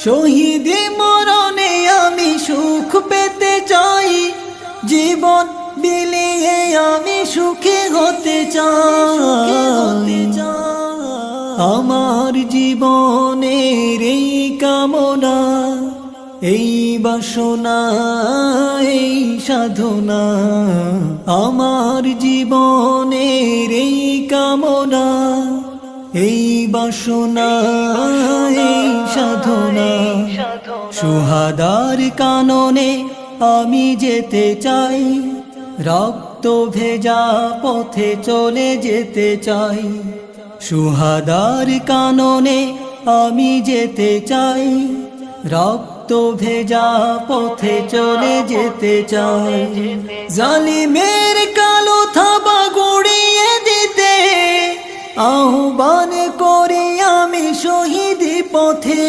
শহীদি মরণে আমি সুখ পেতে চাই, জীবন বিলিয়ে আমি সুখী হতে চাই। আমার জীবনের এই কামনা, এই বাসনা, এই সাধনা, আমার জীবনের এই কামনা, এই বাসনা, এই সাধনা। সুহাদার কাননে আমি যেতে চাই, রক্ত ভেজা পথে চলে যেতে চাই। সুহাদার কাননে আমি যেতে চাই, রক্ত ভেজা পথে চলে যেতে চাই। জালিমের কালো থাবা গুড়িয়ে দিতে আহ্বান করি আমি শহীদি পথে।